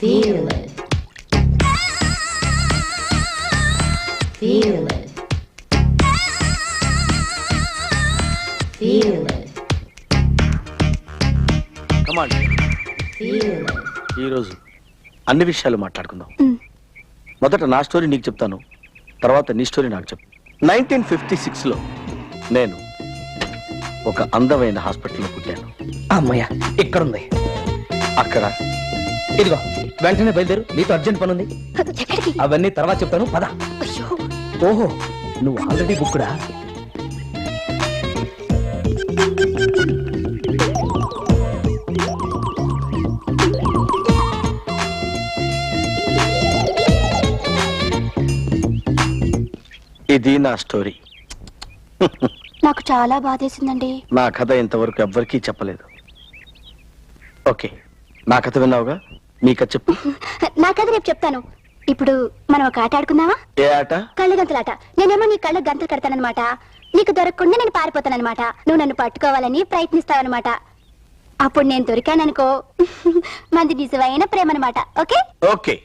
Feel it. Feel it. Feel it. Come on. Feel it. ఈ రోజు అన్ని విషయాలు మాట్లాడుకుందాం. మొదట నా స్టోరీ నీకు చెప్తాను, తర్వాత నీ స్టోరీ నాకు చెప్పు. 1956 లో నేను ఒక అందమైన హాస్పిటల్లో పుట్టాను. అమ్మయ్య ఇక్కడుంది. అక్కడ ఇదిగో వెంటనే బయలుదేరు, నీతో అర్జెంట్ పని ఉంది. అవన్నీ తర్వాత చెప్తాను, పద. ఓహో, నువ్వు ఆల్రెడీ బుక్కుడా? ఇది నా స్టోరీ. నాకు చాలా బాధేసిందండి. నా కథ ఇంతవరకు ఎవ్వరికీ చెప్పలేదు. ఓకే, నా కథ విన్నావుగా, నీ కథ చెప్పు. నా కథ రేపు చెప్తాను. ఇప్పుడు మనం ఒక ఆట ఆడుకుందామా? ఏ ఆట? కళ్ళ గంతలాట. నేనేమో నీ కళ్ళ గంతలు కడతానన్నమాట, నీకు దొరకకుండా నేను పారిపోతానన్నమాట. నువ్వు నన్ను పట్టుకోవాలని ప్రయత్నిస్తావన్నమాట. అప్పుడు నేను దొరికాననుకో, మంది నిజమైన ప్రేమ అన్నమాట. ఓకే ఓకే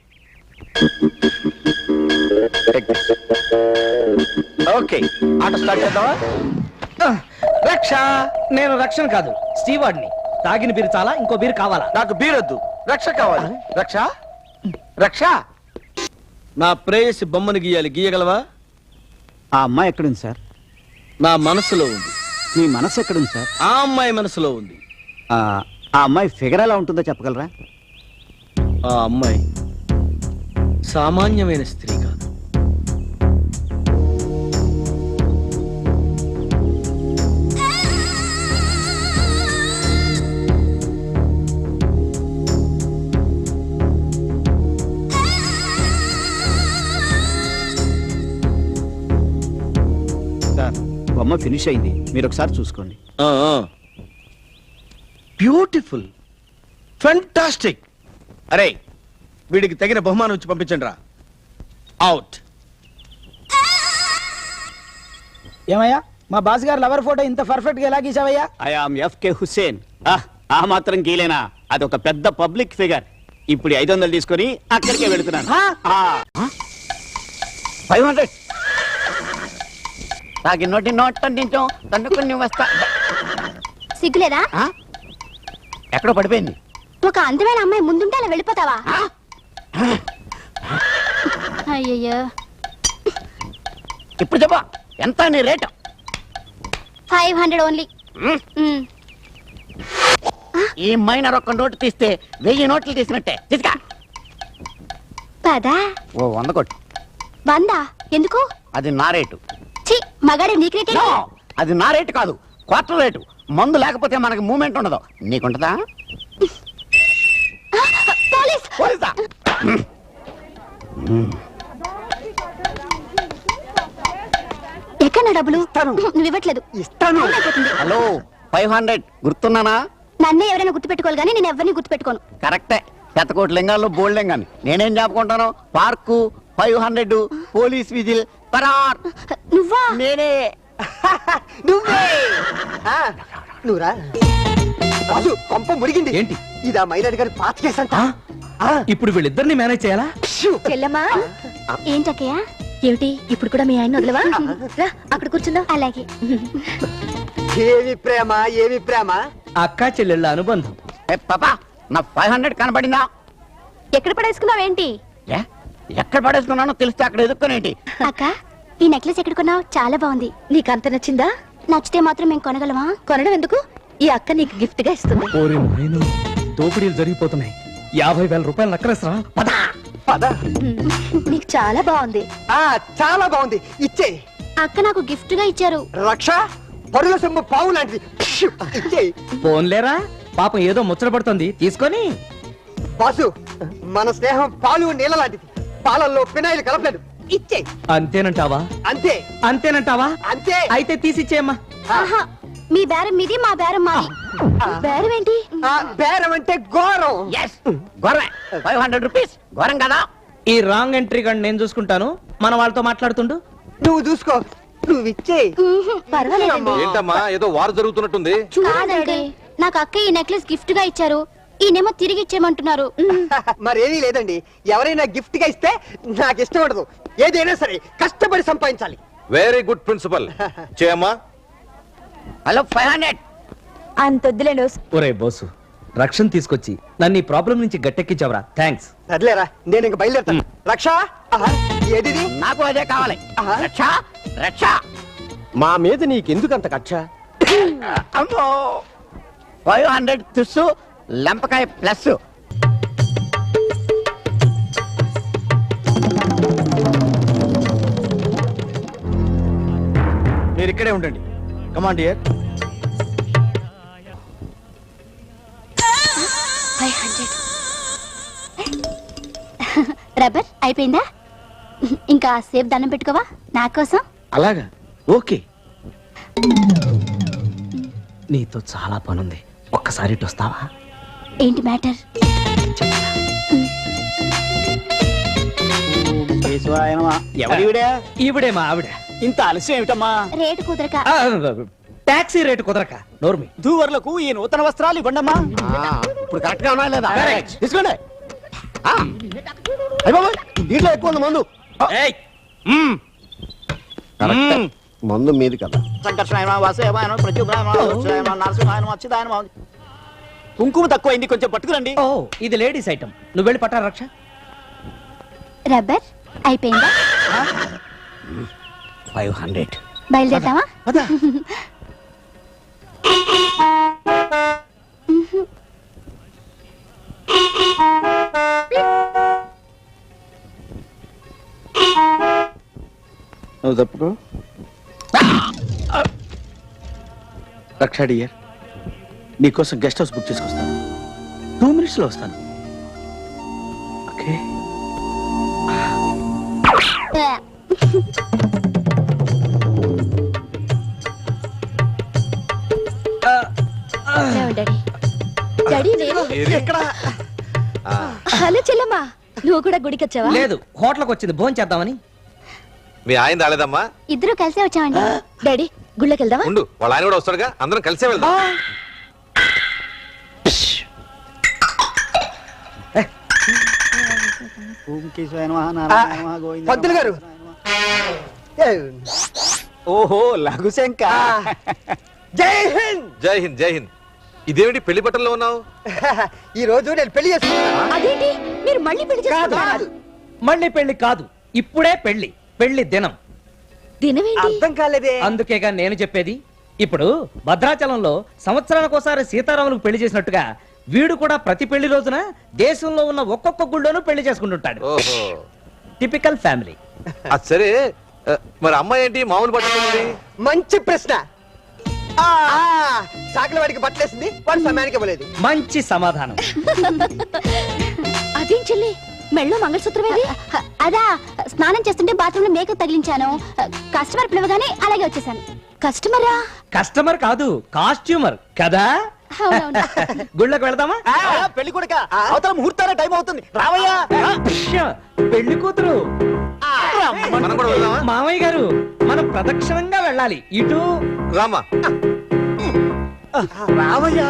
ఓకే, ఆట స్టార్ట్ చేద్దామా? రక్ష, నేను రక్షణ కాదు, స్టీవార్డ్ని. తాగిన బీరు చాలా, ఇంకో బీరు కావాలా? నాకు బీరొద్దు, రక్ష కావాలి. రక్ష రక్ష, నా ప్రేయసి బొమ్మను గీయాలి, గీయగలవా? ఆ అమ్మాయి ఎక్కడుంది సార్? నా మనసులో ఉంది. మీ మనసు ఎక్కడుంది సార్? ఆ అమ్మాయి మనసులో ఉంది. ఆ అమ్మాయి ఫిగర్ ఎలా ఉంటుందో చెప్పగలరా? ఆ అమ్మాయి సామాన్యమైన స్త్రీ కాదు. సార్, బొమ్మ ఫినిష్ అయింది, మీరు ఒకసారి చూసుకోండి. Beautiful, fantastic. అరే, వీడికి తగిన బహుమానం వచ్చి పంపించండి రా. అవుట్. ఏమయ్యా, మా బాస్ గారు లవర్ ఫోటో ఇంత పర్ఫెక్ట్ గా ఎలా గీసావయ్యా? I am FK Hussain. ఆ మాత్రం గీలేనా? అదొక పెద్ద పబ్లిక్ ఫిగర్. ఇప్పుడు 500 తీసుకొని అక్కడికే వెళుతున్నాను. 500 తాగినోటి నోట్ అంటించాం, తండ్రుకుని వస్తా. సిగ్గులేదా? ఎక్కడో పడిపోయింది. ఒక అందమైన అమ్మాయి ముందుంటే అలా వెళ్ళిపోతావా? అయ్యయ్యో, ఇప్పుడు చెప్పా, ఎంత నీ రేటు? 500 ఓన్లీ. ఈ మైనర్ ఒక్క నోటు తీస్తే 1000 నోట్లు తీసినట్టే. తీసుకా. పదా. ఓ 100 కొట్టు. 100? ఎందుకు? అది నా రేటు. ఛీ, మగాడే నీకు రేటే? అది నా రేటు కాదు, క్వార్టర్ రేటు. మందు లేకపోతే మనకి మూమెంట్ ఉండదు. నీకుంటదా? పోలీస్! పోలీసా? ఎక్కడ డబ్బులు? నువ్వు ఇవ్వట్లేదు. ఇస్తాను. హలో, 500 గుర్తున్నానా? నన్నే ఎవరైనా గుర్తు పెట్టుకోవాలి కానీ నేను ఎవరిని గుర్తు పెట్టుకోను. కరెక్టే. శతకోటి లింగాల్లో బోల్డ్ లింగాన్ని నేనేం చెప్పుకుంటాను? పార్కు, 500, పోలీస్ విజిల్, పరార్. నువ్వా? నేనే. నువ్వే నువ్వురా రాజు, కొంప మురిగింది. ఏంటి? ఇదా మైలాడి గారి పాత కేసు అంట. ఇప్పుడు వీళ్ళిద్దరిని మేనేజ్ చేయాలా? చెల్లమ్మా, ఏంటక్కయ్య? ఏమిటి ఇప్పుడు కూడా మీ ఆయన వదలవా? రా, అక్కడ కూర్చుందాం. అలాగే. ఏమి ప్రేమ, ఏమి ప్రేమ. అక్క చెల్లెళ్ళ అనుబంధం. పాపా, నా 500 కనబడిందా? ఎక్కడ పడేసుకున్నావేంటి? ఎక్కడ పడేసుకున్నానో తెలిస్తే అక్కడ ఎదుక్కునేంటి? అక్క, ఈ నెక్లెస్ ఎక్కడ కొన్నావు? చాలా బాగుంది. నీకంత నచ్చిందా? నచ్చితే మాత్రం మేము కొనగలమా? కొనడం ఎందుకు? ఈ అక్క నీకు గిఫ్ట్ గా ఇస్తుంది. దోపిడీలు జరిగిపోతున్నాయి. 50,000 రూపాయలు నక్కలేసరా? పద. నీకు చాలా బాగుంది. చాలా బాగుంది, ఇచ్చే. అక్క నాకు గిఫ్ట్ గా ఇచ్చారు. రక్ష, పరుల సొమ్ము పావు లాంటిది. ఇచ్చే. ఫోన్లేరా, పాపం ఏదో ముచ్చట పడుతుంది, తీసుకొని. బాసు, మన స్నేహం పాలు నీళ్ళ లాంటిది. పాలల్లో పినాయిలు కలపలేదు. ఇచ్చే. అంతేనంటావా? అంతే. అంతేనంటావా? అంతే. అయితే తీసిచ్చేయమ్మా. ఆహా, మీ బేరం మీది, మా బేరం మాది. బేరం ఏంటి? బేరం అంటే ఘోరం. ఘోరమే. 500 రూపీస్ ఘోరం కదా? ఈ రాంగ్ ఎంట్రీ గండి నేను చూసుకుంటాను, మన వాళ్ళతో మాట్లాడుతుండు. నువ్వు చూసుకో, నువ్వు ఇచ్చే. పర్వాలేదండి. ఏంటమ్మా, ఏదో వారు జరుగుతున్నట్టుంది. కాదండి, నాకు అక్క ఈ నెక్లెస్ గిఫ్ట్ గా ఇచ్చారు. ఈయనేమో తిరిగి ఇచ్చేయమంటున్నారు. మరేమీ లేదండి, ఎవరైనా గిఫ్ట్ గా ఇస్తే నాకు ఇష్టం ఉండదు. ఏదైనా సరే కష్టపడి సంపాదించాలి. Very good principle. చేయమ్మా. హలో 500. అంత వద్దులేండి. ఒరే బోసు, రక్షణ తీసుకొచ్చి నన్ను ఈ ప్రాబ్లం నుంచి గట్టెక్కించావరా. థ్యాంక్స్. సర్లేరా, నేను ఇంక బయలుదేరుతాను. రక్ష, ఏది నాకు అదే కావాలి. రక్ష రక్ష. మా మీద నీకెందుకు అంత కక్ష? అమ్మో 500 తుస్సు లంపకాయ ప్లస్. మీరు ఇక్కడే ఉండండి. Command dear. 500. రబ్బర్ అయిపోయిందా? ఇంకా సేఫ్ దండం పెట్టుకోవా నా కోసం? అలాగా, ఓకే. నీతో చాలా పనుంది, ఒక్కసారి ఇటు వస్తావా? ఏంటి మ్యాటర్? ఎవరివిడే? ఈవిడే మా ఆవిడ. ఇంత ఆలస్యం ఏమిటమ్మా? రేటు కుదరక. టాక్సీ రేటు కుదరక. నోర్మి. దూవర్లకు ఈ నూతన వస్త్రాలు ఇవ్వండమ్మా. ఇప్పుడు కరెక్ట్ గా ఉన్నా లేదా? Correct. తీసుకోండి. అయ్యబాబోయ్, దీంట్లో ఎక్కువ ఉంది మందు. మందు మీది కదా. సంకర్షణ వాసుదేవాయన ప్రత్యుగ్రాయన ఉత్సవాయన నరసింహాయన అచ్యుతాయన. కుంకుమ తక్కువైంది, కొంచెం పట్టుకురండి. ఓ, ఇది లేడీస్ ఐటమ్. నువ్వు వెళ్ళి పట్టారా రక్ష. రబ్బర్ అయిపోయిందా? 500. బయలుదేరతావా? నువ్వు తప్పుకో. రక్ష డియర్, నీకోసం గెస్ట్ హౌస్ బుక్ చేసుకొస్తాను. 2 minutes లో వస్తాను. ఓకే. డాడీ నేను. హలో చెల్లమ్మా, నువ్వు కూడా గుడికి వచ్చావా? లేదు, హోటల్కి వచ్చింది భోజనం చేద్దామని. మీ ఆయన రాలేదమ్మా? ఇద్దరు కలిసే వచ్చామండి. డాడీ గుళ్ళకి వెళ్దామా? ఉండు, వాళ్ళ ఆయన కూడా వస్తాడుగా, అందరం కలిసే వెళ్దాం. పంతులు గారు. ఓహో లఘుశంక. జై హింద్. జై హింద్, జై హింద్. ఇదేమిటి పెళ్లి బట్టల్లో ఉన్నావు? ఈ రోజు నేను పెళ్లి చేసుకున్నాను. అదేంటి మీరు మళ్ళీ పెళ్లి చేసుకున్నారా? మళ్ళీ పెళ్లి కాదు, ఇప్పుడే పెళ్లి. పెళ్లి దినం. దినమేంటి? అర్థం కాలేదే. అందుకేగా నేను చెప్పేది. ఇప్పుడు భద్రాచలంలో సంవత్సరానికోసారి సీతారాములకు పెళ్లి చేసినట్టుగా వీడు కూడా ప్రతి పెళ్లి రోజున దేశంలో ఉన్న ఒక్కొక్క గుళ్ళోనూ పెళ్లి చేసుకుంటుంటాడు. ఓహో, టిపికల్ ఫ్యామిలీ. అది సరే. మరి అమ్మాయి ఏంటి మామూలు బట్టలు ఉంది? మంచి ప్రశ్న. చాకలి వాడికి బట్టలేసింది, వాడు సమయానికి ఇవ్వలేదు. మంచి సమాధానం. అదేం చెల్లి, మెళ్ళో మంగళసూత్రం ఏది? అదా, స్నానం చేస్తుంటే బాత్రూమ్ లో మేకప్ తగిలించాను. కస్టమర్ పిలవగానే అలాగే వచ్చేసాను. కస్టమరా? కస్టమర్ కాదు, కాస్ట్యూమర్ కదా. అవునవును. గుళ్ళకి వెళదామా? పెళ్లి కొడుక అవతల ముహూర్తాల టైం అవుతుంది, రావయ్యా. పెళ్లి కూతురు. మనం కూడా వెళ్దామా? మామయ్య గారు, మనం ప్రదక్షిణంగా వెళ్ళాలి. ఇటు రామా. రావయ్యా.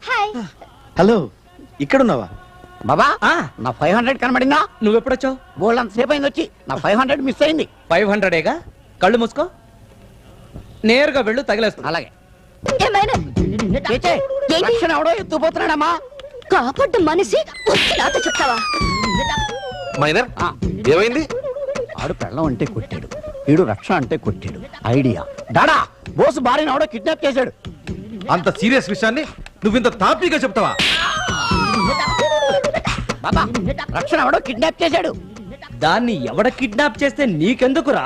హాయ్. హలో, ఇక్కడున్నావా? బాబా, ఆ, నా 500 కనబడిందా? నువ్వెప్పుడొచ్చావు? బోల్డ్ అంత సేపు అయింది వచ్చి. నా 500 మిస్ అయింది. 500ఏగా. కళ్ళు మూసుకో, నేరుగా వెళ్ళు, తగిలేస్తా. అలాగే. ఏమైనా చేచే, రక్షణ ఎవడో ఎత్తుపోతున్నాడమ్మా. కాపాడ్డ మనిషి నాతో చెప్తావా? మైనర్, ఏమైంది? ఆడు పెళ్ళం అంటే కొట్టాడు, వీడు రక్షణ అంటే కొట్టాడు. ఐడియా. డాడా, బోసు భార్యను ఎవడో కిడ్నాప్ చేశాడు. అంత సీరియస్ విషయాన్ని నువ్వింత తాపీగా చెప్తావా? బాబా, రక్షణ ఎవడో కిడ్నాప్ చేశాడు. దాన్ని ఎవడ కిడ్నాప్ చేస్తే నీకెందుకురా?